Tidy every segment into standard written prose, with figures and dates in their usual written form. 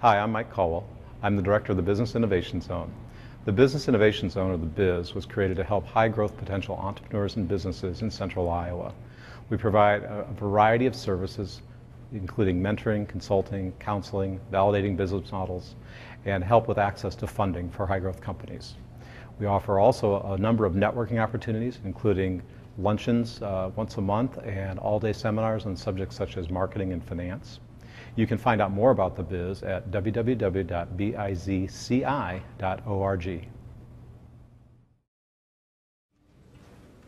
Hi, I'm Mike Caldwell. I'm the Director of the Business Innovation Zone. The Business Innovation Zone, or the BIZ, was created to help high-growth potential entrepreneurs and businesses in central Iowa. We provide a variety of services, including mentoring, consulting, counseling, validating business models, and help with access to funding for high-growth companies. We offer also a number of networking opportunities, including luncheons once a month and all-day seminars on subjects such as marketing and finance. You can find out more about the BIZ at www.bizci.org.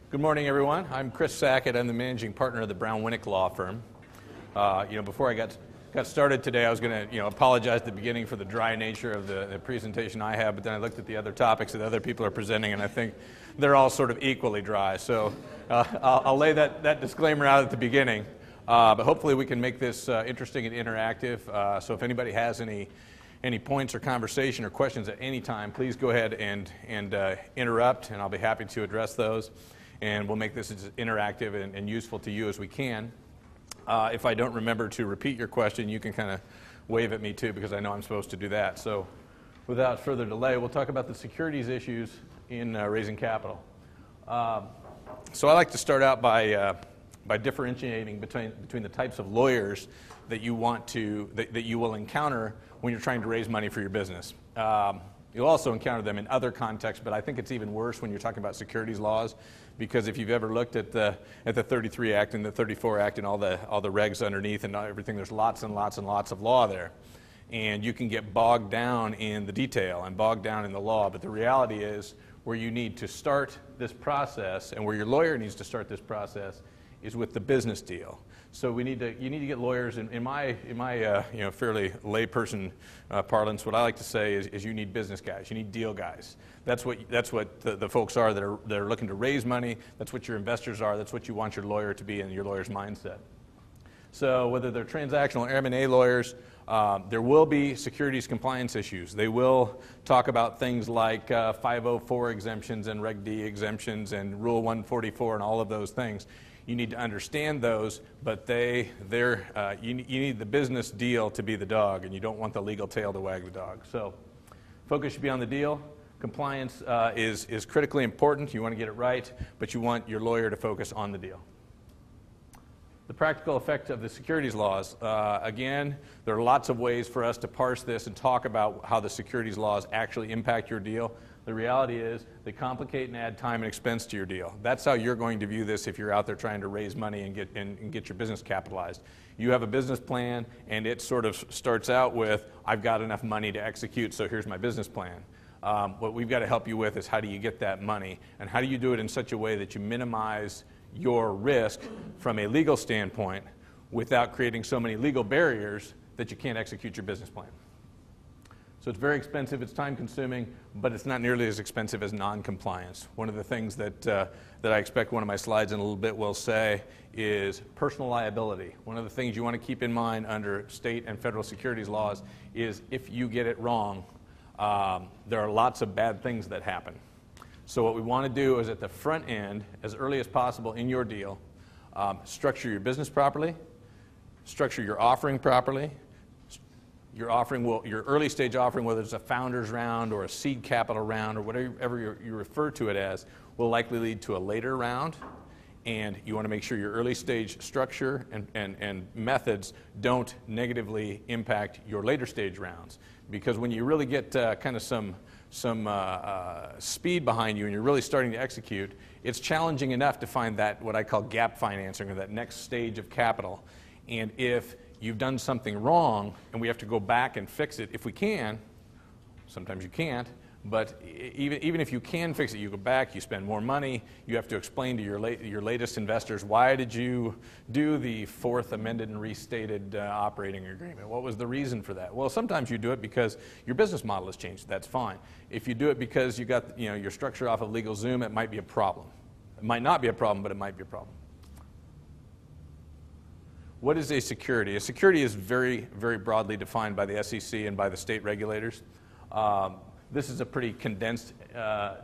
Good morning, everyone. I'm Chris Sackett. I'm the managing partner of the Brown Winnick Law Firm. Before I got started today, I was going to apologize at the beginning for the dry nature of the presentation I have, but then I looked at the other topics that other people are presenting, and I think they're all sort of equally dry. So I'll lay that disclaimer out at the beginning, but hopefully we can make this interesting and interactive. So if anybody has any points or conversation or questions at any time, please go ahead and interrupt, and I'll be happy to address those, and we'll make this as interactive and useful to you as we can. If I don't remember to repeat your question, you can kind of wave at me too, because I know I'm supposed to do that. So without further delay, we'll talk about the securities issues in raising capital. So I like to start out by differentiating between the types of lawyers that you will encounter when you're trying to raise money for your business. You'll also encounter them in other contexts, but I think it's even worse when you're talking about securities laws, because if you've ever looked at the 33 Act and the 34 Act and all the regs underneath and everything, there's lots and lots and lots of law there. And you can get bogged down in the detail and bogged down in the law, but the reality is where you need to start this process and where your lawyer needs to start this process is with the business deal. So you need to get lawyers. In my fairly layperson parlance, what I like to say is you need business guys. You need deal guys. That's what the folks are that are looking to raise money. That's what your investors are. That's what you want your lawyer to be in your lawyer's mindset. So whether they're transactional or M&A lawyers, there will be securities compliance issues. They will talk about things like 504 exemptions and Reg D exemptions and Rule 144 and all of those things. You need to understand those, but you need the business deal to be the dog, and you don't want the legal tail to wag the dog. So focus should be on the deal. Compliance is critically important. You want to get it right, but you want your lawyer to focus on the deal. The practical effect of the securities laws. Again, there are lots of ways for us to parse this and talk about how the securities laws actually impact your deal. The reality is they complicate and add time and expense to your deal. That's how you're going to view this if you're out there trying to raise money and get your business capitalized. You have a business plan, and it sort of starts out with, I've got enough money to execute, so here's my business plan. What we've got to help you with is how do you get that money, and how do you do it in such a way that you minimize your risk from a legal standpoint without creating so many legal barriers that you can't execute your business plan. So it's very expensive, it's time consuming, but it's not nearly as expensive as non-compliance. One of the things that I expect one of my slides in a little bit will say is personal liability. One of the things you want to keep in mind under state and federal securities laws is if you get it wrong, there are lots of bad things that happen. So what we want to do is at the front end, as early as possible in your deal, structure your business properly, structure your offering properly. Your early stage offering, whether it's a founder's round or a seed capital round or whatever you refer to it as, will likely lead to a later round. And you want to make sure your early stage structure and methods don't negatively impact your later stage rounds. Because when you really get kind of some speed behind you and you're really starting to execute, it's challenging enough to find that what I call gap financing, or that next stage of capital. And if you've done something wrong and we have to go back and fix it, if we can, sometimes you can't, but even if you can fix it, you go back, you spend more money, you have to explain to your latest investors, why did you do the fourth amended and restated operating agreement? What was the reason for that? Well, sometimes you do it because your business model has changed. That's fine. If you do it because you got your structure off of LegalZoom, it might be a problem. It might not be a problem, but it might be a problem. What is a security? A security is very, very broadly defined by the SEC and by the state regulators. This is a pretty condensed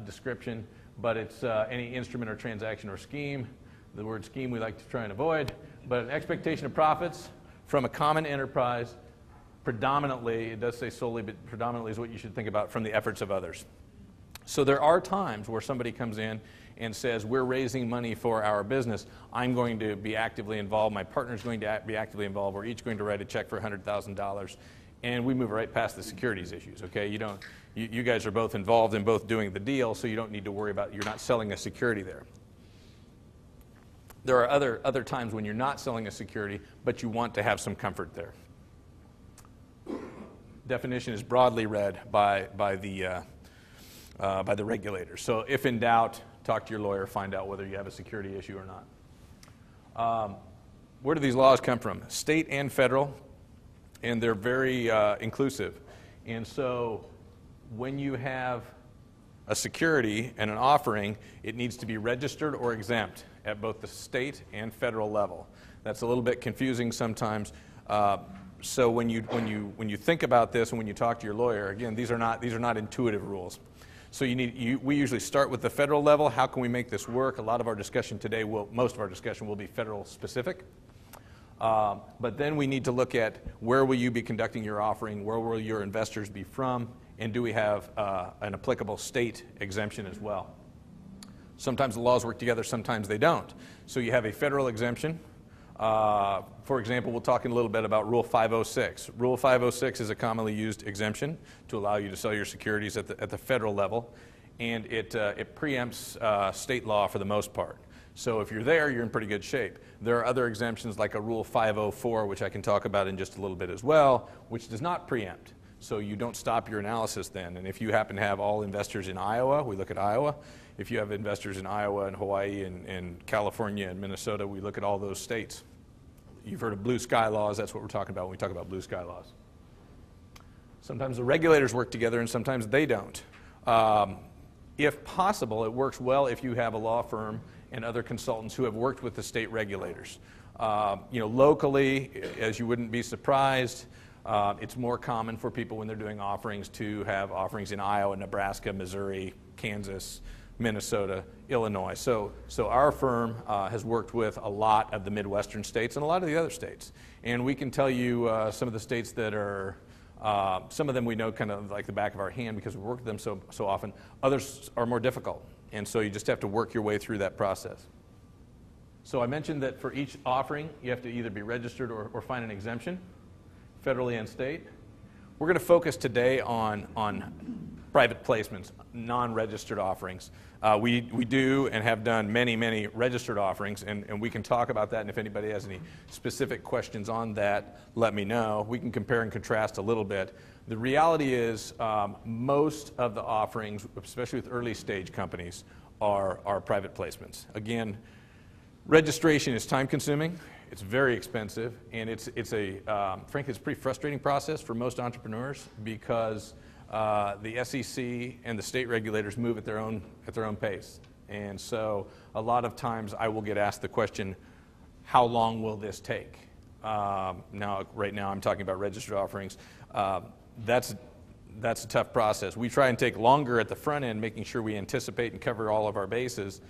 description, but it's any instrument or transaction or scheme. The word scheme we like to try and avoid, but an expectation of profits from a common enterprise Predominantly, it does say solely, but predominantly is what you should think about from the efforts of others. So there are times where somebody comes in and says, we're raising money for our business. I'm going to be actively involved. My partner's going to be actively involved. We're each going to write a check for $100,000. And we move right past the securities issues, okay? You guys are both involved in both doing the deal, so you don't need to worry about, you're not selling a security there. There are other times when you're not selling a security, but you want to have some comfort there. Definition is broadly read by the regulators. So if in doubt, talk to your lawyer, find out whether you have a security issue or not. Where do these laws come from? State and federal, and they're very inclusive. And so when you have a security and an offering, it needs to be registered or exempt at both the state and federal level. That's a little bit confusing sometimes. So when you think about this and when you talk to your lawyer, again, these are not intuitive rules. So we usually start with the federal level. How can we make this work? A lot of our discussion today most of our discussion will be federal specific. But then we need to look at where will you be conducting your offering, where will your investors be from, and do we have an applicable state exemption as well? Sometimes the laws work together, sometimes they don't. So you have a federal exemption. For example, we'll talk in a little bit about Rule 506. Rule 506 is a commonly used exemption to allow you to sell your securities at the federal level, and it preempts state law for the most part. So if you're there, you're in pretty good shape. There are other exemptions like a Rule 504, which I can talk about in just a little bit as well, which does not preempt. So you don't stop your analysis then. And if you happen to have all investors in Iowa, we look at Iowa. If you have investors in Iowa and Hawaii and California and Minnesota, we look at all those states. You've heard of blue sky laws. That's what we're talking about when we talk about blue sky laws. Sometimes the regulators work together and sometimes they don't. If possible, it works well if you have a law firm and other consultants who have worked with the state regulators. Locally, as you wouldn't be surprised, it's more common for people when they're doing offerings to have offerings in Iowa, Nebraska, Missouri, Kansas, Minnesota, Illinois. So our firm has worked with a lot of the Midwestern states and a lot of the other states. And we can tell you some of the states that are, some of them we know kind of like the back of our hand because we've worked with them so often. Others are more difficult. And so you just have to work your way through that process. So I mentioned that for each offering, you have to either be registered or find an exemption, federally and state. We're going to focus today on private placements, non-registered offerings. We do and have done many registered offerings, and we can talk about that, and if anybody has any specific questions on that, let me know. We can compare and contrast a little bit. The reality is most of the offerings, especially with early stage companies, are private placements. Again, registration is time consuming. It's very expensive, and it's frankly, it's a pretty frustrating process for most entrepreneurs because the SEC and the state regulators move at their own pace. And so a lot of times I will get asked the question, how long will this take? Right now I'm talking about registered offerings. That's a tough process. We try and take longer at the front end, making sure we anticipate and cover all of our bases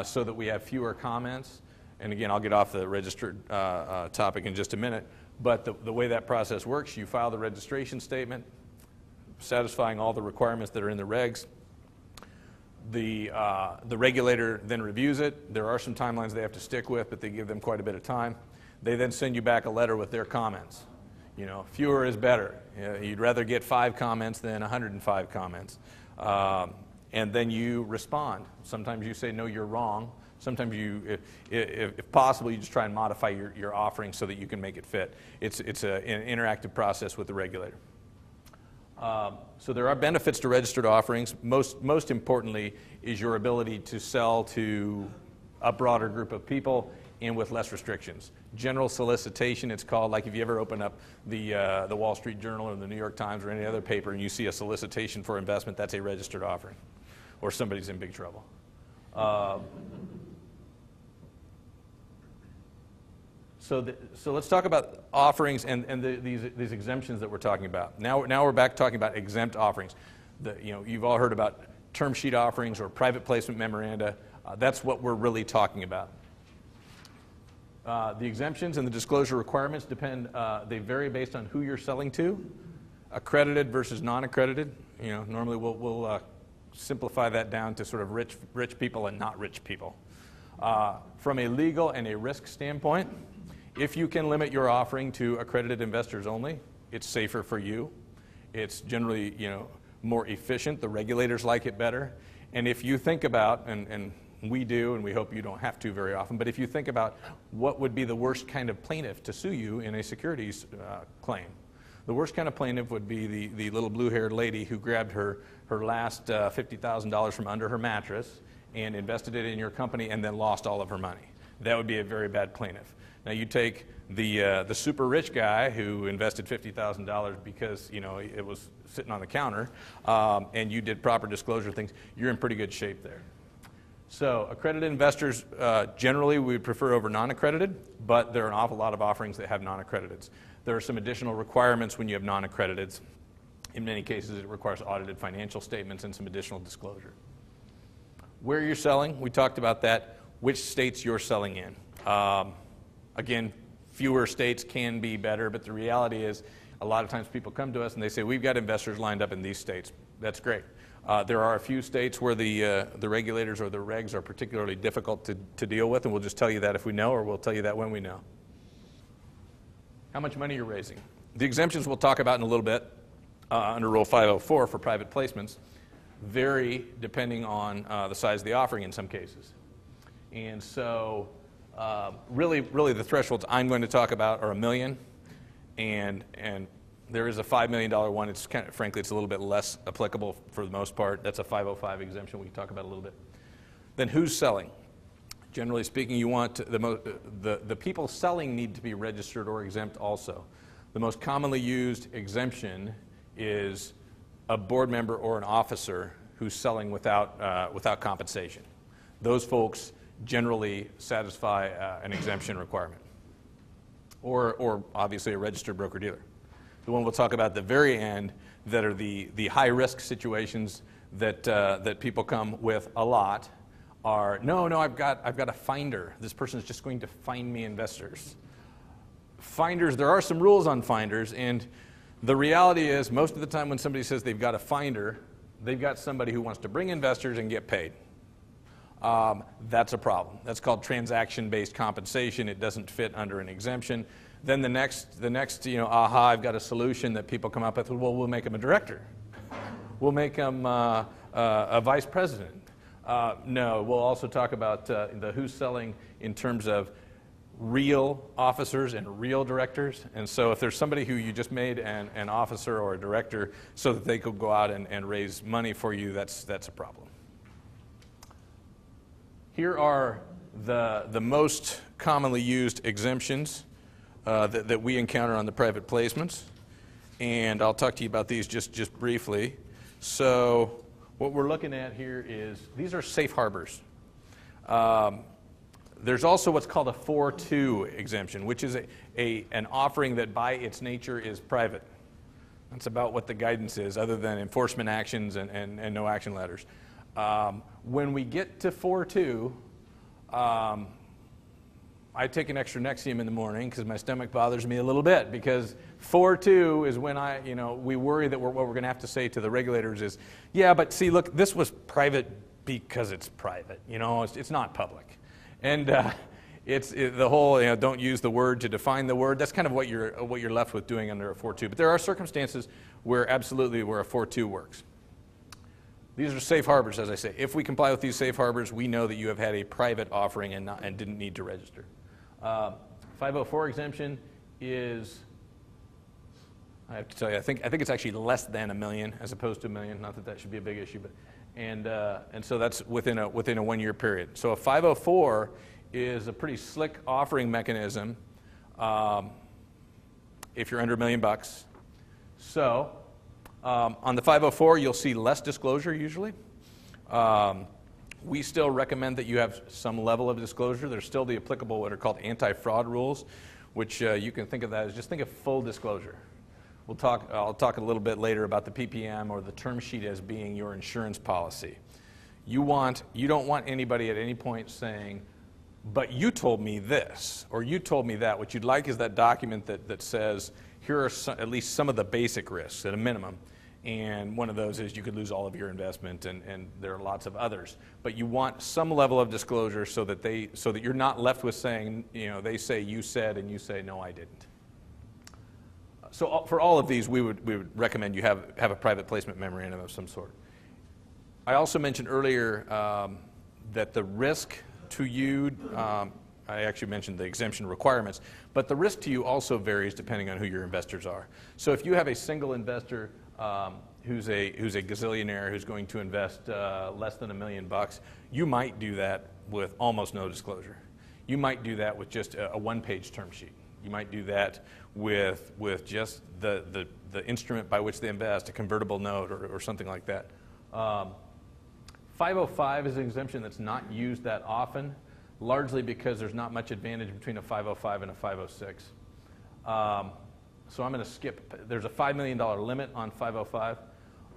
so that we have fewer comments. And again, I'll get off the registered topic in just a minute. But the way that process works, you file the registration statement, satisfying all the requirements that are in the regs. The regulator then reviews it. There are some timelines they have to stick with, but they give them quite a bit of time. They then send you back a letter with their comments. Fewer is better. You'd rather get 5 comments than 105 comments. And then you respond. Sometimes you say, no, you're wrong. Sometimes if possible, you just try and modify your offering so that you can make it fit. It's an interactive process with the regulator. So there are benefits to registered offerings. Most importantly is your ability to sell to a broader group of people and with less restrictions. General solicitation, it's called, like if you ever open up the Wall Street Journal or the New York Times or any other paper and you see a solicitation for investment, that's a registered offering, or somebody's in big trouble. So let's talk about offerings and these exemptions that we're talking about. Now we're back talking about exempt offerings. You've all heard about term sheet offerings or private placement memoranda. That's what we're really talking about. The exemptions and the disclosure requirements depend, they vary based on who you're selling to, accredited versus non-accredited. Normally we'll simplify that down to sort of rich people and not rich people. From a legal and a risk standpoint, if you can limit your offering to accredited investors only, it's safer for you. It's generally, more efficient. The regulators like it better. And if you think about, and we do, and we hope you don't have to very often, but if you think about what would be the worst kind of plaintiff to sue you in a securities claim, the worst kind of plaintiff would be the little blue-haired lady who grabbed her last $50,000 from under her mattress and invested it in your company and then lost all of her money. That would be a very bad plaintiff. Now you take the super rich guy who invested $50,000 because it was sitting on the counter, and you did proper disclosure things. You're in pretty good shape there. So accredited investors generally we would prefer over non-accredited, but there are an awful lot of offerings that have non-accrediteds. There are some additional requirements when you have non-accrediteds. In many cases, it requires audited financial statements and some additional disclosure. Where you're selling, we talked about that. Which states you're selling in. Again, fewer states can be better, but the reality is a lot of times people come to us and they say, we've got investors lined up in these states. That's great. There are a few states where the regulators or the regs are particularly difficult to deal with, and we'll just tell you that if we know, or we'll tell you that when we know. How much money you're raising. The exemptions we'll talk about in a little bit under Rule 504 for private placements vary depending on the size of the offering in some cases. And so really the thresholds I'm going to talk about are $1 million, and there is a $5 million one. It's frankly, it's a little bit less applicable for the most part. That's a 505 exemption we can talk about a little bit. Then who's selling? Generally speaking, you want the people selling need to be registered or exempt also. The most commonly used exemption is a board member or an officer who's selling without compensation. Those folks generally satisfy an exemption requirement, or obviously a registered broker-dealer. The one we'll talk about at the very end that are the high-risk situations that people come with a lot are, no, I've got a finder. This person is just going to find me investors. Finders, there are some rules on finders, and the reality is most of the time when somebody says they've got a finder, they've got somebody who wants to bring investors and get paid. That's a problem. That's called transaction-based compensation. It doesn't fit under an exemption. Then the next, I've got a solution that people come up with. Well, we'll make them a director. We'll make them a vice president. No, we'll also talk about the who's selling in terms of real officers and real directors. And so if there's somebody who you just made an officer or a director so that they could go out and raise money for you, that's a problem. Here are the most commonly used exemptions that we encounter on the private placements. And I'll talk to you about these just briefly. So what we're looking at here is, these are safe harbors. There's also what's called a 4-2 exemption, which is an offering that by its nature is private. That's about what the guidance is, other than enforcement actions and no action letters. When we get to 4-2, I take an extra Nexium in the morning because my stomach bothers me a little bit, because 4-2 is when we worry that what we're going to have to say to the regulators is, yeah, but see, look, this was private because it's private. It's not public. And it's the whole, don't use the word to define the word. That's kind of what you're left with doing under a 4-2. But there are circumstances where a 4-2 works. These are safe harbors, as I say. If we comply with these safe harbors, we know that you have had a private offering and didn't need to register. 504 exemption is, I have to tell you, I think it's actually less than $1 million as opposed to $1 million. Not that should be a big issue, but and so that's within a 1-year period. So a 504 is a pretty slick offering mechanism if you're under $1 million. So on the 504, you'll see less disclosure usually. We still recommend that you have some level of disclosure. There's still the applicable what are called anti-fraud rules, which you can think of that as just think of full disclosure. I'll talk a little bit later about the PPM or the term sheet as being your insurance policy. You don't want anybody at any point saying, but you told me this, or you told me that. What you'd like is that document that says, here are at least some of the basic risks at a minimum. And one of those is you could lose all of your investment, and there are lots of others. But you want some level of disclosure so that you're not left with saying, they say you said, and you say, no, I didn't. So for all of these, we would recommend you have a private placement memorandum of some sort. I also mentioned earlier that the risk to you, I actually mentioned the exemption requirements, but the risk to you also varies depending on who your investors are. So if you have a single investor who's a gazillionaire who's going to invest less than $1 million, you might do that with almost no disclosure. You might do that with just a one-page term sheet. You might do that with just the instrument by which they invest, a convertible note or something like that. 505 is an exemption that's not used that often, largely because there's not much advantage between a 505 and a 506. So I'm going to skip. There's a $5 million limit on 505.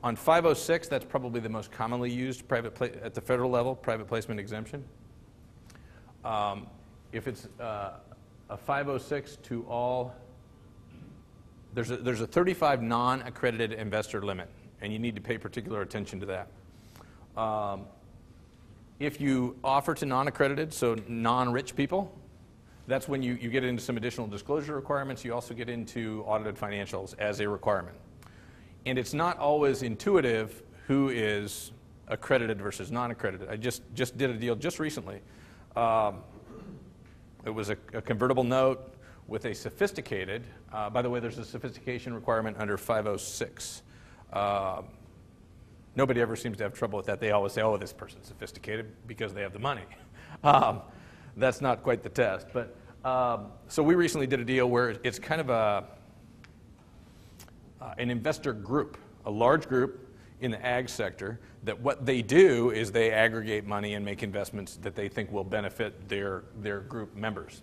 On 506, that's probably the most commonly used at the federal level, private placement exemption. If it's a 506 to all, there's a 35 non-accredited investor limit, and you need to pay particular attention to that. If you offer to non-accredited, so non-rich people, that's when you get into some additional disclosure requirements. You also get into audited financials as a requirement. And it's not always intuitive who is accredited versus non-accredited. I just did a deal just recently. It was a convertible note with a sophisticated, by the way, there's a sophistication requirement under 506. Nobody ever seems to have trouble with that. They always say, oh, this person's sophisticated because they have the money. That's not quite the test. But so we recently did a deal where it's kind of an investor group, a large group in the ag sector, that what they do is they aggregate money and make investments that they think will benefit their group members.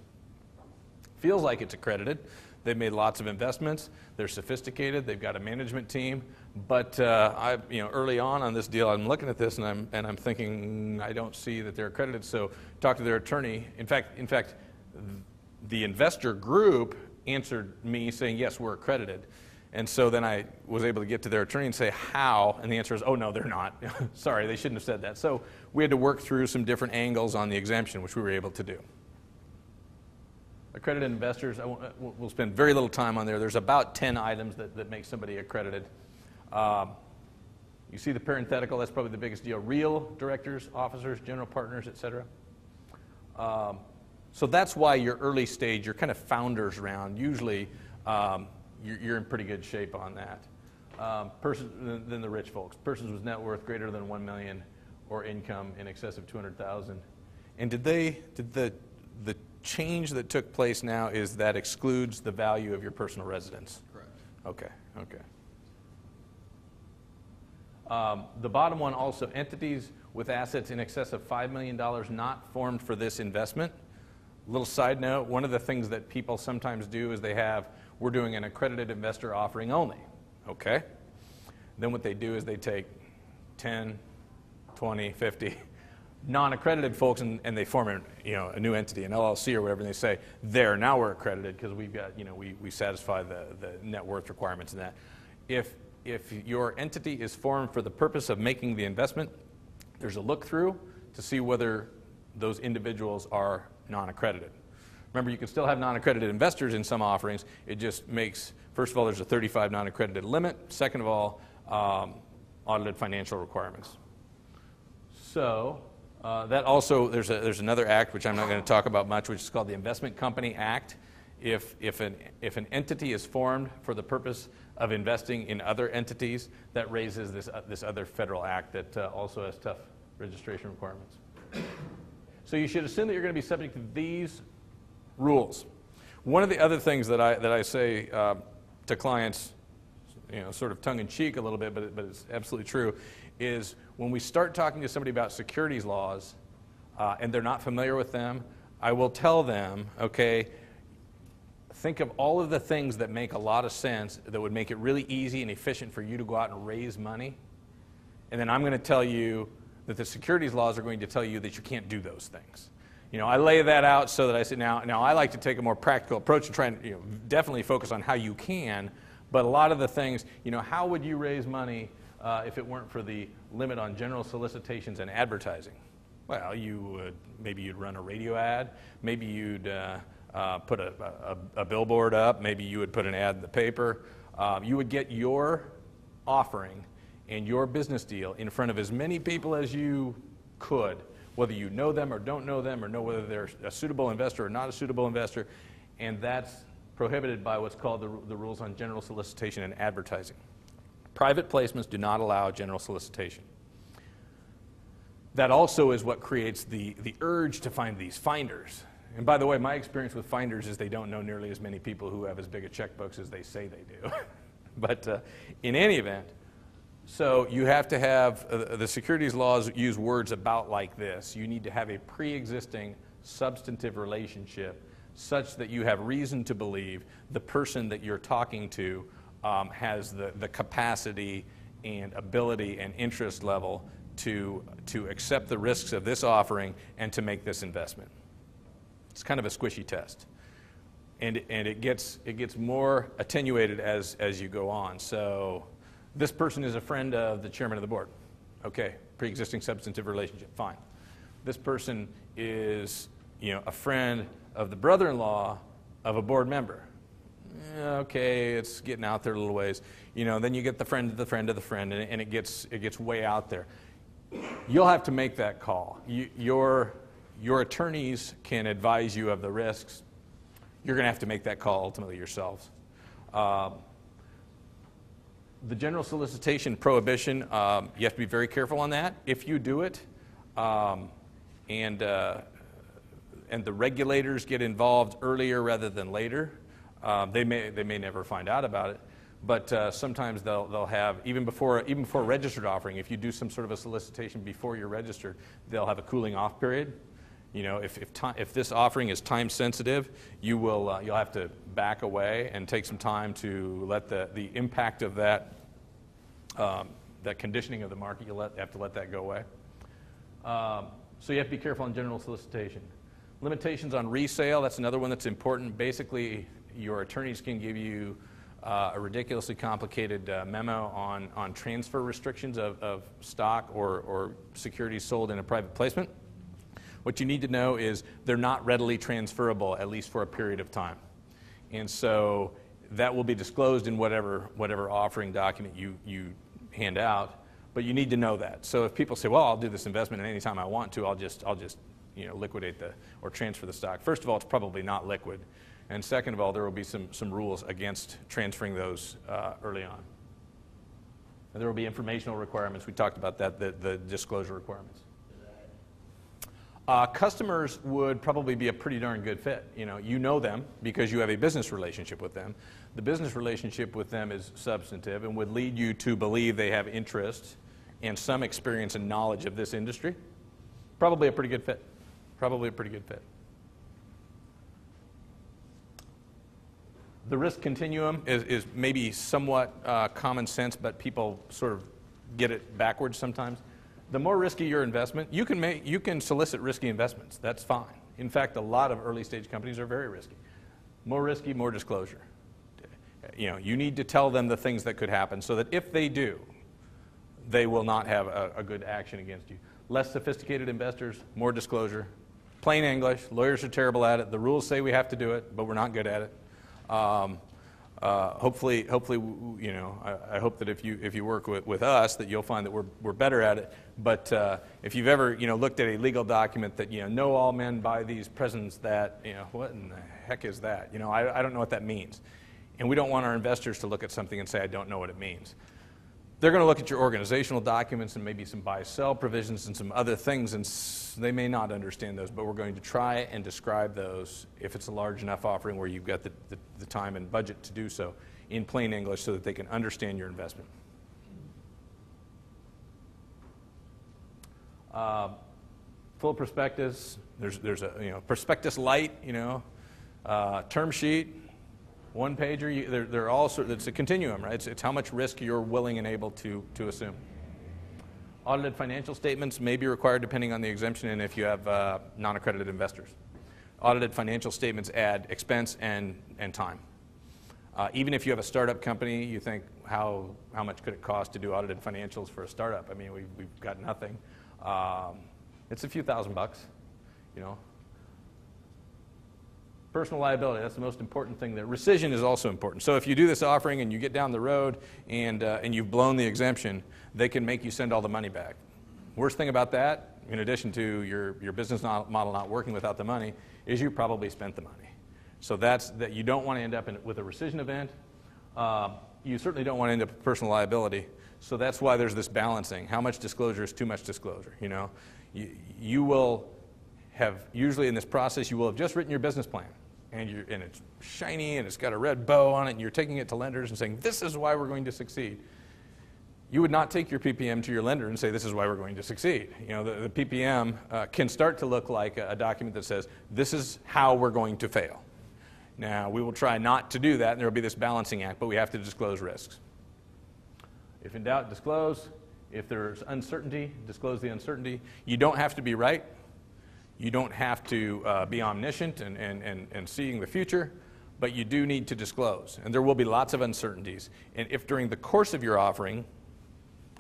Feels like it's accredited. They've made lots of investments. They're sophisticated. They've got a management team. But early on this deal, I'm looking at this and I'm thinking I don't see that they're accredited. So talk to their attorney. In fact, the investor group answered me saying yes, we're accredited. And so then I was able to get to their attorney and say how, and the answer is, oh no, they're not. Sorry, they shouldn't have said that. So we had to work through some different angles on the exemption, which we were able to do. Accredited investors, we'll spend very little time on there. There's about 10 items that make somebody accredited. You see the parenthetical, that's probably the biggest deal. Real directors, officers, general partners, et cetera. So that's why your early stage, your kind of founders round, usually you're in pretty good shape on that. Than the rich folks. Persons with net worth greater than $1 million or income in excess of $200,000. And did the change that took place now is that excludes the value of your personal residence? Correct. Okay. The bottom one also, entities with assets in excess of $5 million not formed for this investment. Little side note, one of the things that people sometimes do is we're doing an accredited investor offering only, okay? Then what they do is they take 10, 20, 50 non-accredited folks and they form a new entity, an LLC or whatever, and they say, now we're accredited because we've got, we satisfy the net worth requirements and that. If your entity is formed for the purpose of making the investment, there's a look-through to see whether those individuals are non-accredited. Remember, you can still have non-accredited investors in some offerings. It just makes, first of all, there's a 35 non-accredited limit. Second of all, audited financial requirements. So that also, there's another act, which I'm not going to talk about much, which is called the Investment Company Act. If an entity is formed for the purpose of investing in other entities, that raises this other federal act that also has tough registration requirements. So you should assume that you're going to be subject to these rules. One of the other things that I say to clients, sort of tongue-in-cheek a little bit, but it's absolutely true, is when we start talking to somebody about securities laws and they're not familiar with them, I will tell them, okay, think of all of the things that make a lot of sense that would make it really easy and efficient for you to go out and raise money. And then I'm going to tell you that the securities laws are going to tell you that you can't do those things. I lay that out so that I say, now I like to take a more practical approach and try and definitely focus on how you can, but a lot of the things, how would you raise money if it weren't for the limit on general solicitations and advertising? Well, maybe you'd run a radio ad, maybe you'd put a billboard up, maybe you would put an ad in the paper. You would get your offering and your business deal in front of as many people as you could, whether you know them or don't know them, or know whether they're a suitable investor or not a suitable investor, and that's prohibited by what's called the rules on general solicitation and advertising. Private placements do not allow general solicitation. That also is what creates the urge to find these finders. And by the way, my experience with finders is they don't know nearly as many people who have as big a checkbooks as they say they do. But in any event, so you have to have, the securities laws use words about like this. You need to have a pre-existing substantive relationship such that you have reason to believe the person that you're talking to has the capacity and ability and interest level to accept the risks of this offering and to make this investment. It's kind of a squishy test. And it gets more attenuated as you go on. So this person is a friend of the chairman of the board. Okay, pre-existing substantive relationship, fine. This person is a friend of the brother-in-law of a board member. Okay, it's getting out there a little ways. Then you get the friend of the friend of the friend, and it gets way out there. You'll have to make that call. Your attorneys can advise you of the risks. You're going to have to make that call ultimately yourselves. The general solicitation prohibition, you have to be very careful on that. If you do it, and the regulators get involved earlier rather than later, they may never find out about it. But sometimes they'll have, even before a registered offering, if you do some sort of a solicitation before you're registered, they'll have a cooling off period. If this offering is time sensitive, you'll have to back away and take some time to let the impact of that conditioning of the market, have to let that go away. So you have to be careful on general solicitation. Limitations on resale, that's another one that's important. Basically, your attorneys can give you a ridiculously complicated memo on transfer restrictions of stock or securities sold in a private placement. What you need to know is they're not readily transferable, at least for a period of time. And so that will be disclosed in whatever offering document you hand out, but you need to know that. So if people say, well, I'll do this investment at any time I want to, I'll just liquidate or transfer the stock. First of all, it's probably not liquid. And second of all, there will be some rules against transferring those early on. And there will be informational requirements. We talked about that, the disclosure requirements. Customers would probably be a pretty darn good fit. You know them because you have a business relationship with them. The business relationship with them is substantive and would lead you to believe they have interest and some experience and knowledge of this industry. Probably a pretty good fit. Probably a pretty good fit. The risk continuum is maybe somewhat common sense, but people sort of get it backwards sometimes. The more risky your investment, you can solicit risky investments. That's fine. In fact, a lot of early stage companies are very risky. More risky, more disclosure. You need to tell them the things that could happen so that if they do, they will not have a good action against you. Less sophisticated investors, more disclosure. Plain English, lawyers are terrible at it. The rules say we have to do it, but we're not good at it. Hopefully, I hope that if you work with us, that you'll find that we're better at it. But if you've ever looked at a legal document that know all men buy these presents that what in the heck is that? I don't know what that means, and we don't want our investors to look at something and say I don't know what it means. They're going to look at your organizational documents and maybe some buy-sell provisions and some other things, and they may not understand those, but we're going to try and describe those if it's a large enough offering where you've got the time and budget to do so in plain English so that they can understand your investment. Full prospectus, there's a prospectus light, term sheet, one pager. They're all it's a continuum, right? It's how much risk you're willing and able to assume. Audited financial statements may be required depending on the exemption and if you have non-accredited investors. Audited financial statements add expense and time. Even if you have a startup company, you think, how much could it cost to do audited financials for a startup? I mean, we've got nothing. It's a few $1,000s, you know. Personal liability, that's the most important thing there. Rescission is also important. So if you do this offering and you get down the road and you've blown the exemption, they can make you send all the money back. Worst thing about that, in addition to your business model not working without the money, is you probably spent the money. So that you don't want to end up with a rescission event. You certainly don't want to end up with personal liability. So that's why there's this balancing. How much disclosure is too much disclosure? You know, you will have, usually in this process, you will have just written your business plan. And it's shiny and it's got a red bow on it, and you're taking it to lenders and saying, this is why we're going to succeed. You would not take your PPM to your lender and say, this is why we're going to succeed. You know, the PPM can start to look like a document that says, this is how we're going to fail. Now, we will try not to do that, and there will be this balancing act, but we have to disclose risks. If in doubt, disclose. If there's uncertainty, disclose the uncertainty. You don't have to be right. You don't have to be omniscient and seeing the future, but you do need to disclose. And there will be lots of uncertainties. And if during the course of your offering,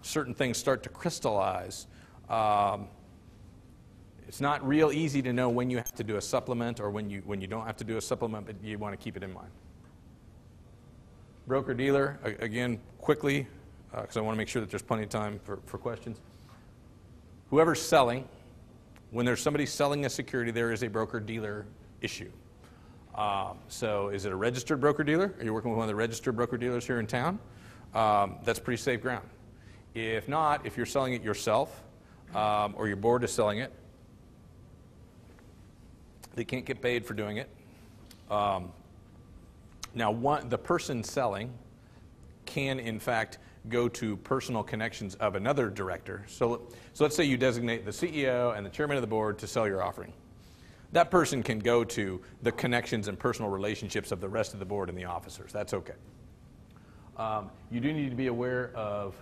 certain things start to crystallize, it's not real easy to know when you have to do a supplement or when you don't have to do a supplement, but you want to keep it in mind. Broker-dealer, again, quickly, because I want to make sure that there's plenty of time for questions. Whoever's selling, when there's somebody selling a security, there is a broker-dealer issue. So is it a registered broker-dealer? Are you working with one of the registered broker-dealers here in town? That's pretty safe ground. If not, if you're selling it yourself or your board is selling it, they can't get paid for doing it. Now, the person selling can, in fact, go to personal connections of another director. So let's say you designate the CEO and the chairman of the board to sell your offering. That person can go to the connections and personal relationships of the rest of the board and the officers. That's okay. You do need to be aware of,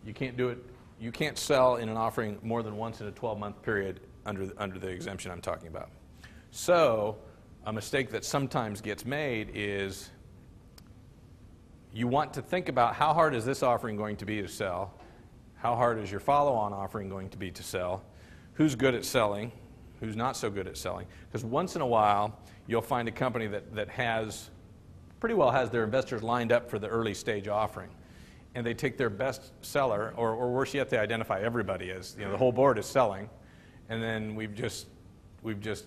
you can't sell in an offering more than once in a 12-month period under the exemption I'm talking about. So a mistake that sometimes gets made is you want to think about how hard is this offering going to be to sell? How hard is your follow-on offering going to be to sell? Who's good at selling? Who's not so good at selling? Because once in a while, you'll find a company that pretty well has their investors lined up for the early stage offering. And they take their best seller, or worse yet, they identify everybody as, you know, the whole board is selling. And then we've just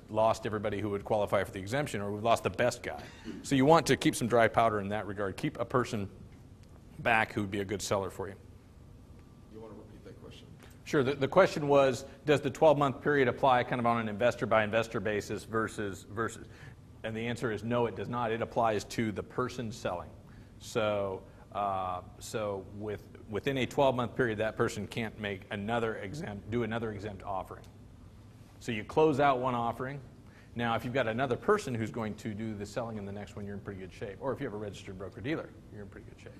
lost everybody who would qualify for the exemption, or we've lost the best guy. So you want to keep some dry powder in that regard. Keep a person back who would be a good seller for you. You want to repeat that question? Sure. The question was, does the 12-month period apply kind of on an investor-by-investor basis versus? And the answer is no, it does not. It applies to the person selling. So within a 12-month period, that person can't do another exempt offering. So you close out one offering. Now, if you've got another person who's going to do the selling in the next one, you're in pretty good shape. Or if you have a registered broker-dealer, you're in pretty good shape.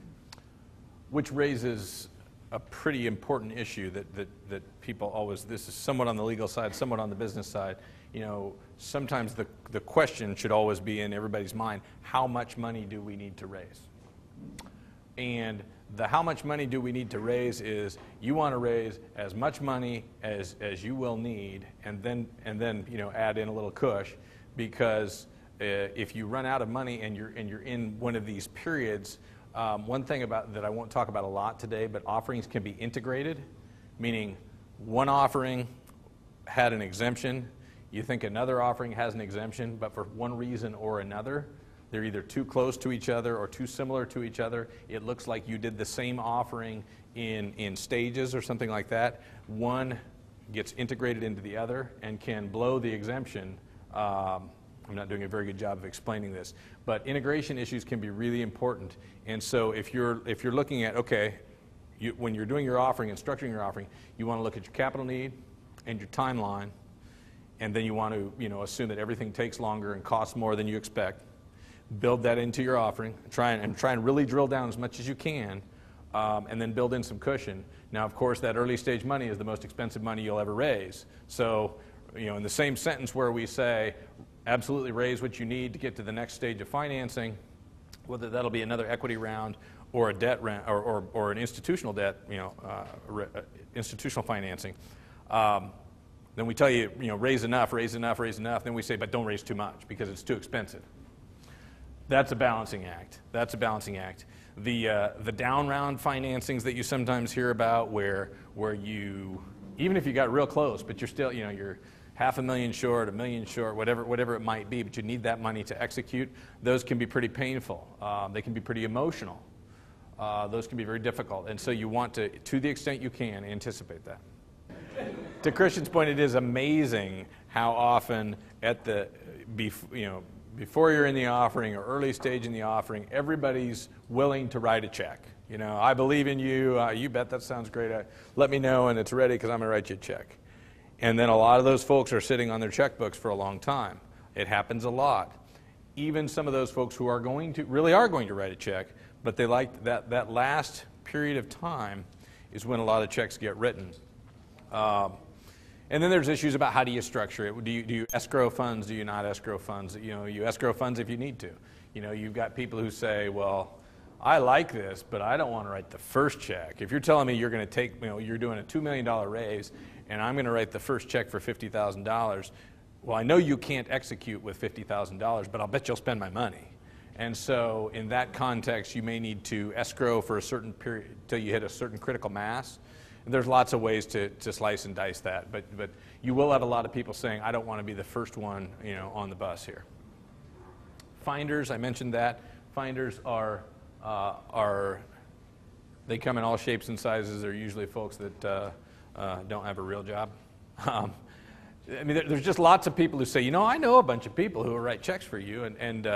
Which raises a pretty important issue that people always, this is somewhat on the legal side, somewhat on the business side. You know, sometimes the question should always be in everybody's mind, how much money do we need to raise? And the how much money do we need to raise is you want to raise as much money as you will need, and then you know, add in a little cush, because if you run out of money and you're in one of these periods, one thing about that I won't talk about a lot today, but offerings can be integrated, meaning one offering had an exemption, you think another offering has an exemption, but for one reason or another, they're either too close to each other or too similar to each other. It looks like you did the same offering in stages or something like that. One gets integrated into the other and can blow the exemption. I'm not doing a very good job of explaining this, but integration issues can be really important. And so if you're looking at, okay, when you're doing your offering and structuring your offering, you want to look at your capital need and your timeline, and then you want to, you know, assume that everything takes longer and costs more than you expect. Build that into your offering. Try and really drill down as much as you can and then build in some cushion. Now, of course, that early stage money is the most expensive money you'll ever raise. So, in the same sentence where we say, absolutely raise what you need to get to the next stage of financing, whether that'll be another equity round or a debt round or an institutional debt, institutional financing. Then we tell you, raise enough, raise enough, raise enough. Then we say, but don't raise too much because it's too expensive. That's a balancing act. That's a balancing act. The down round financings that you sometimes hear about, where you, even if you got real close, but you're still, you're $500,000 short, $1 million short, whatever it might be, but you need that money to execute. Those can be pretty painful. They can be pretty emotional. Those can be very difficult, and so you want to the extent you can, anticipate that. To Christian's point, it is amazing how often before you're in the offering or early stage in the offering, everybody's willing to write a check. I believe in you. You bet, that sounds great. Let me know, and it's ready because I'm going to write you a check. And then a lot of those folks are sitting on their checkbooks for a long time. It happens a lot. Even some of those folks who really are going to write a check, but they like that last period of time is when a lot of checks get written. And then there's issues about how do you structure it. Do you escrow funds? Do you not escrow funds? You escrow funds if you need to. You've got people who say, well, I like this, but I don't want to write the first check. If you're telling me you're going to take, you're doing a $2 million raise, and I'm going to write the first check for $50,000, well, I know you can't execute with $50,000, but I'll bet you'll spend my money. And so in that context, you may need to escrow for a certain period until you hit a certain critical mass. And there's lots of ways to slice and dice that, but you will have a lot of people saying, I don't want to be the first one on the bus here. Finders, I mentioned that. Finders they come in all shapes and sizes. They're usually folks that don't have a real job. There's just lots of people who say, I know a bunch of people who will write checks for you, and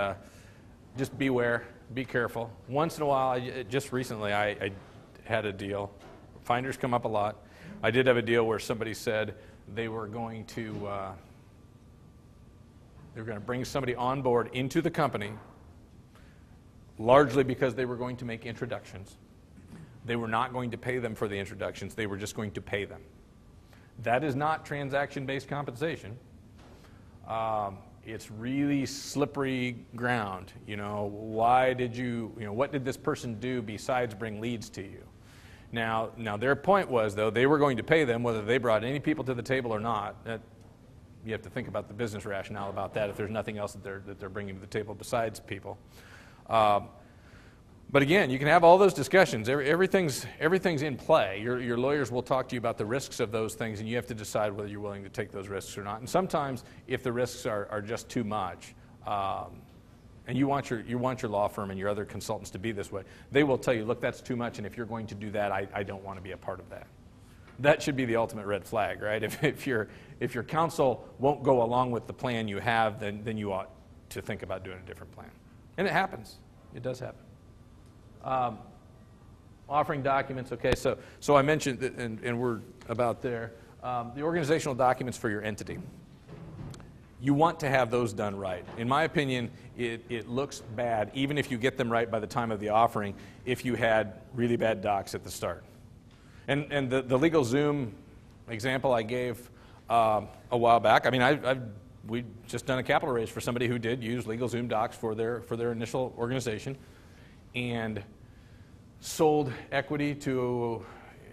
just beware, be careful. Once in a while, just recently, I had a deal. Finders come up a lot. I did have a deal where somebody said they were going to bring somebody on board into the company, largely because they were going to make introductions. They were not going to pay them for the introductions. They were just going to pay them. That is not transaction-based compensation. It's really slippery ground. What did this person do besides bring leads to you? Now their point was, though, they were going to pay them whether they brought any people to the table or not. You have to think about the business rationale about that if there's nothing else that they're bringing to the table besides people. But again, you can have all those discussions. Everything's in play. Your lawyers will talk to you about the risks of those things, and you have to decide whether you're willing to take those risks or not. And sometimes, if the risks are just too much, and you want your law firm and your other consultants to be this way, they will tell you, look, that's too much, and if you're going to do that, I don't want to be a part of that. That should be the ultimate red flag, right? If your counsel won't go along with the plan you have, then you ought to think about doing a different plan. And it happens. It does happen. Offering documents, okay, so I mentioned, that, and we're about there, the organizational documents for your entity. You want to have those done right. In my opinion, it looks bad, even if you get them right by the time of the offering, if you had really bad docs at the start. And the LegalZoom example I gave a while back, we'd just done a capital raise for somebody who did use LegalZoom docs for their initial organization, and sold equity to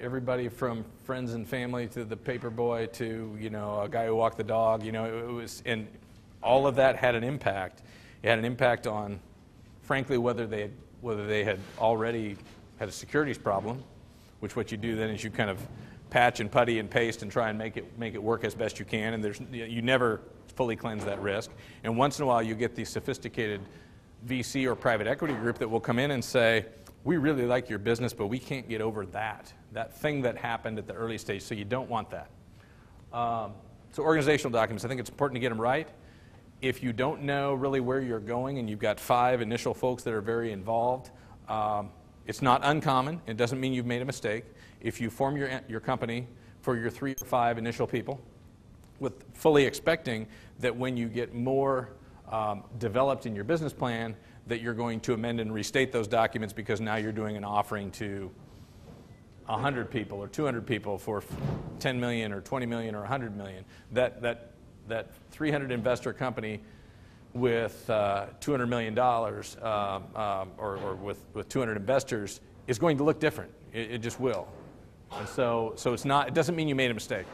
everybody from friends and family to the paper boy to a guy who walked the dog. It was, and all of that had an impact. It had an impact on, frankly, whether they had already had a securities problem, which what you do then is you kind of patch and putty and paste and try and make it work as best you can, and you never fully cleanse that risk. And once in a while you get these sophisticated VC or private equity group that will come in and say, we really like your business, but we can't get over that thing that happened at the early stage, so you don't want that. So organizational documents, I think it's important to get them right. If you don't know really where you're going and you've got 5 initial folks that are very involved, it's not uncommon. It doesn't mean you've made a mistake. If you form your company for your 3 or 5 initial people, with fully expecting that when you get more developed in your business plan, that you're going to amend and restate those documents because now you're doing an offering to 100 people or 200 people for 10 million or 20 million or 100 million. That 300 investor company with $200 million or with 200 investors is going to look different. It just will. And so it's not, it doesn't mean you made a mistake.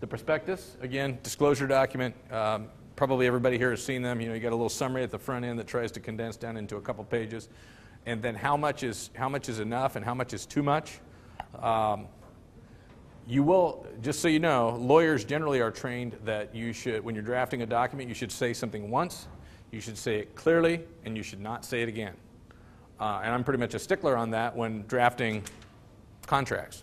The prospectus, again, disclosure document, probably everybody here has seen them. You know, you got a little summary at the front end that tries to condense down into a couple pages. And then how much is enough and how much is too much. You will, just so you know, lawyers generally are trained that you should, when you're drafting a document, you should say something once, you should say it clearly, and you should not say it again. And I'm pretty much a stickler on that when drafting contracts.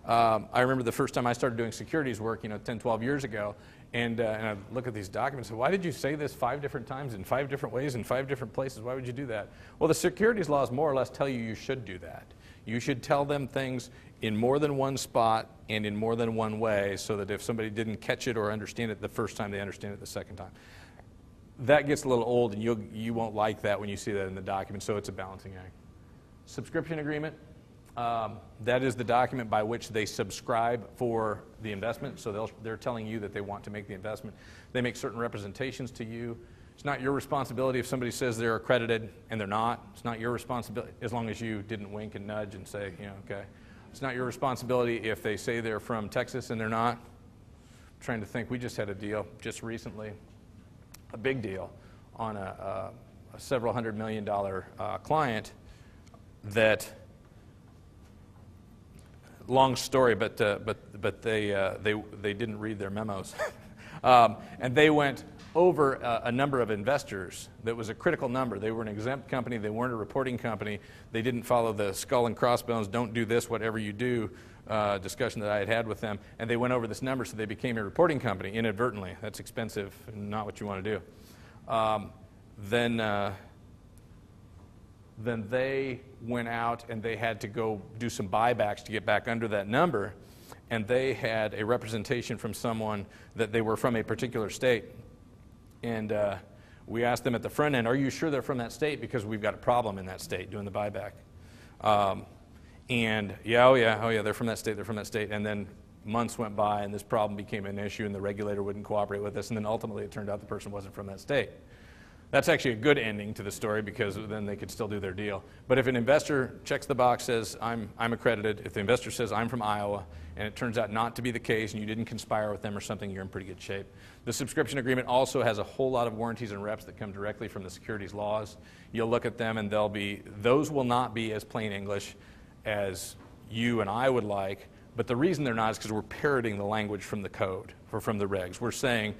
I remember the first time I started doing securities work, 10, 12 years ago, and I look at these documents and say, why did you say this 5 different times in 5 different ways in 5 different places? Why would you do that? Well, the securities laws more or less tell you should do that. You should tell them things in more than one spot and in more than one way so that if somebody didn't catch it or understand it the first time, they understand it the second time. That gets a little old, and you won't like that when you see that in the document, so it's a balancing act. Subscription agreement. That is the document by which they subscribe for the investment. So they're telling you that they want to make the investment. They make certain representations to you. It's not your responsibility if somebody says they're accredited and they're not. It's not your responsibility as long as you didn't wink and nudge and say, okay. It's not your responsibility if they say they're from Texas and they're not. I'm trying to think. We just had a deal just recently, a big deal, on a several $100 million client that. Long story, but they didn't read their memos, and they went over a number of investors that was a critical number. They were an exempt company. They weren't a reporting company. They didn't follow the skull and crossbones, don't do this, whatever you do, discussion that I had with them. And they went over this number, so they became a reporting company inadvertently. That's expensive and not what you want to do. Then they went out and they had to go do some buybacks to get back under that number. And they had a representation from someone that they were from a particular state. And we asked them at the front end, are you sure they're from that state? Because we've got a problem in that state doing the buyback. And oh yeah, they're from that state. And then months went by and this problem became an issue and the regulator wouldn't cooperate with us. And then ultimately it turned out the person wasn't from that state. That's actually a good ending to the story because then they could still do their deal. But if an investor checks the box, says, I'm accredited, if the investor says, I'm from Iowa, and it turns out not to be the case and you didn't conspire with them or something, you're in pretty good shape. The subscription agreement also has a whole lot of warranties and reps that come directly from the securities laws. You'll look at them and those will not be as plain English as you and I would like, but the reason they're not is because we're parroting the language from the code or from the regs. We're saying,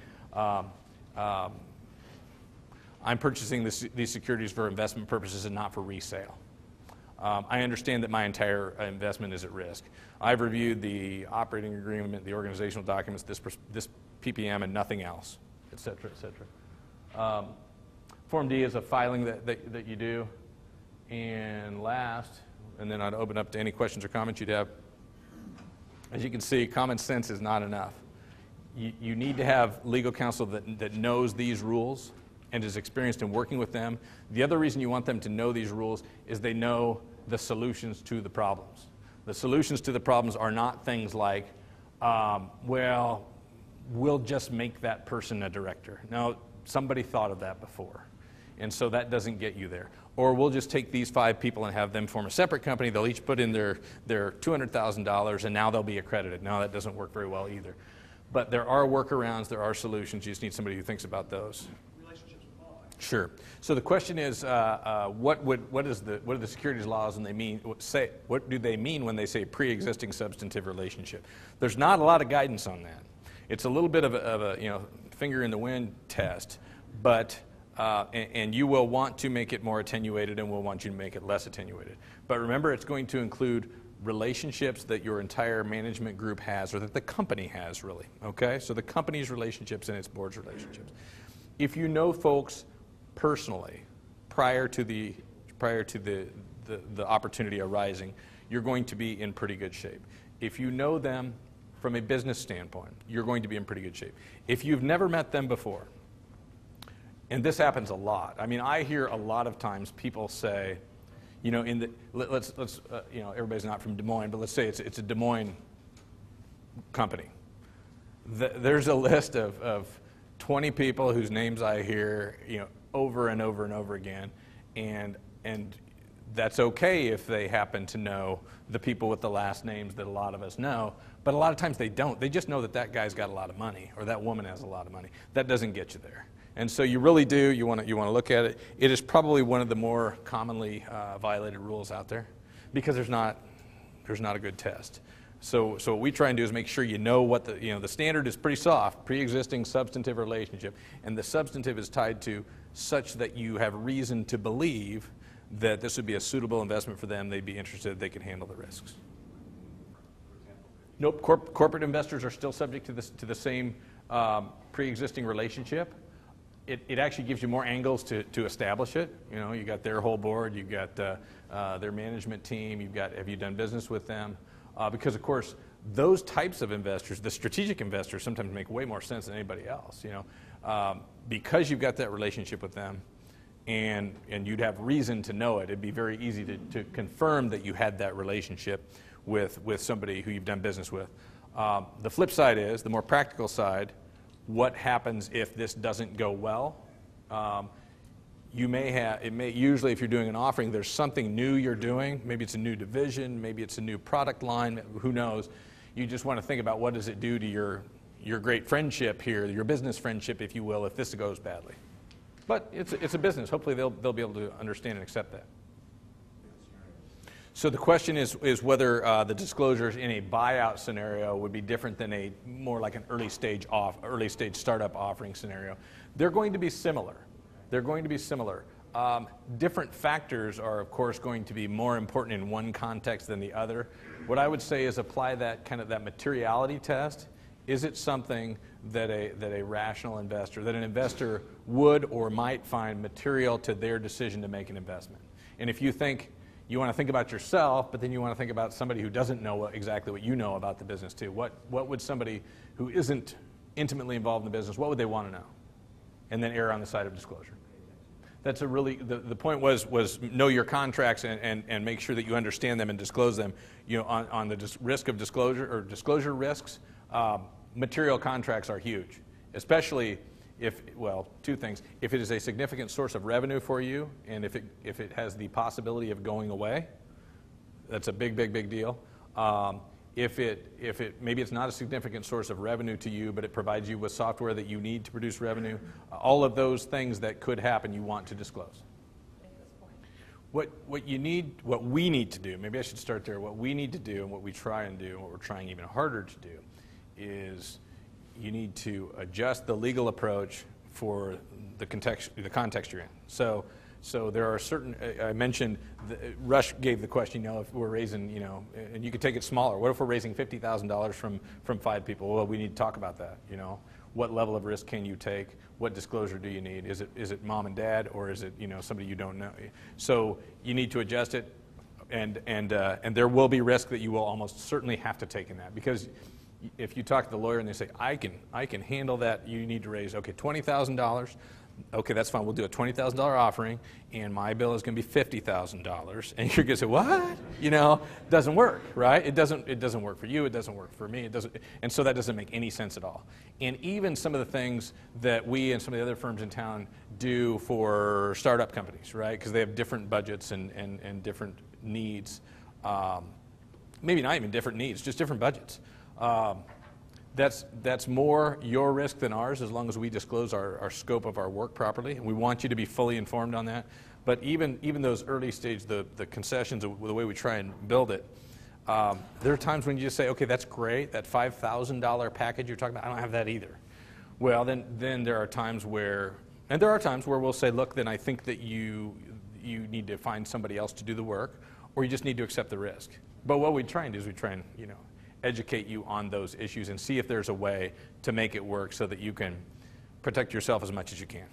I'm purchasing these securities for investment purposes and not for resale. I understand that my entire investment is at risk. I've reviewed the operating agreement, the organizational documents, this PPM, and nothing else, et cetera, et cetera. Form D is a filing that you do. And last, and then I'd open up to any questions or comments you'd have. As you can see, common sense is not enough. You need to have legal counsel that knows these rules and is experienced in working with them. The other reason you want them to know these rules is they know the solutions to the problems. The solutions to the problems are not things like, well, we'll just make that person a director. No, somebody thought of that before. And so that doesn't get you there. Or we'll just take these 5 people and have them form a separate company. They'll each put in their $200,000 and now they'll be accredited. No, that doesn't work very well either. But there are workarounds, there are solutions. You just need somebody who thinks about those. Sure. So the question is, what do the securities laws and what do they mean when they say pre-existing substantive relationship? There's not a lot of guidance on that. It's a little bit of a finger in the wind test, but and you will want to make it more attenuated, and we'll want you to make it less attenuated. But remember, it's going to include relationships that your entire management group has, or that the company has, really. Okay. So the company's relationships and its board's relationships. If you know folks personally, prior to the opportunity arising, you're going to be in pretty good shape. If you know them from a business standpoint, you're going to be in pretty good shape. If you've never met them before, and this happens a lot. I mean, I hear a lot of times people say, You know, let's you know, everybody's not from Des Moines, but let's say it's a Des Moines company. There's a list of 20 people whose names I hear, you know, over and over and over again, and that's okay if they happen to know the people with the last names that a lot of us know, but a lot of times they don't. They just know that that guy's got a lot of money or that woman has a lot of money. That doesn't get you there. And so you really do, you want to look at it. It is probably one of the more commonly violated rules out there because there's not a good test. So what we try and do is make sure you know what the standard is pretty soft, pre-existing substantive relationship, and the substantive is tied to such that you have reason to believe that this would be a suitable investment for them, they'd be interested, they could handle the risks. Nope, corporate investors are still subject to the same pre-existing relationship. It actually gives you more angles to establish it. You know, you got their whole board, you've got their management team, have you done business with them? Because of course, those types of investors, the strategic investors, sometimes make way more sense than anybody else. You know, because you've got that relationship with them, and you'd have reason to know it. It'd be very easy to confirm that you had that relationship with somebody who you've done business with. The flip side is, the more practical side, what happens if this doesn't go well? Usually if you're doing an offering, there's something new you're doing. Maybe it's a new division, maybe it's a new product line, who knows. You just want to think about what does it do to your great friendship here, your business friendship, if you will, if this goes badly. But it's a business. Hopefully they'll be able to understand and accept that. So the question is whether the disclosures in a buyout scenario would be different than more like an early stage startup offering scenario. They're going to be similar. They're going to be similar. Different factors are, of course, going to be more important in one context than the other. What I would say is apply that materiality test. Is it something that a rational investor, that an investor would or might find material to their decision to make an investment? And if you think you want to think about yourself, but then you want to think about somebody who doesn't know exactly what you know about the business too. What would somebody who isn't intimately involved in the business, what would they want to know? And then err on the side of disclosure. That's a really, the point was know your contracts and make sure that you understand them and disclose them. You know, on the risk of disclosure or disclosure risks, material contracts are huge, especially two things. If it is a significant source of revenue for you, and if it has the possibility of going away, that's a big deal. If maybe it's not a significant source of revenue to you, but it provides you with software that you need to produce revenue, all of those things that could happen, you want to disclose. What we need to do, maybe I should start there. What we need to do, and what we try and do, and what we're trying even harder to do, is you need to adjust the legal approach for the context you're in. So there are certain, I mentioned, Rush gave the question, you know, if we're raising, you know, and you could take it smaller. What if we're raising $50,000 from 5 people? Well, we need to talk about that, you know. What level of risk can you take? What disclosure do you need? Is it mom and dad, or is it, you know, somebody you don't know? So you need to adjust it, and there will be risk that you will almost certainly have to take in that, because if you talk to the lawyer and they say, I can handle that, you need to raise, okay, $20,000. Okay, that's fine. We'll do a $20,000 offering, and my bill is going to be $50,000. And you're going to say, what? You know, doesn't work, right? It doesn't work for you. It doesn't work for me. It doesn't, and so that doesn't make any sense at all. And even some of the things that we and some of the other firms in town do for startup companies, right? Because they have different budgets and different needs. Maybe not even different needs, just different budgets. That's more your risk than ours, as long as we disclose our scope of our work properly. And we want you to be fully informed on that. But even those early stage, the concessions, the way we try and build it, there are times when you just say, okay, that's great, that $5,000 package you're talking about, I don't have that either. Well, then there are times where we'll say, look, then I think that you need to find somebody else to do the work, or you just need to accept the risk. But what we try and do is we try and, you know, educate you on those issues and see if there's a way to make it work so that you can protect yourself as much as you can.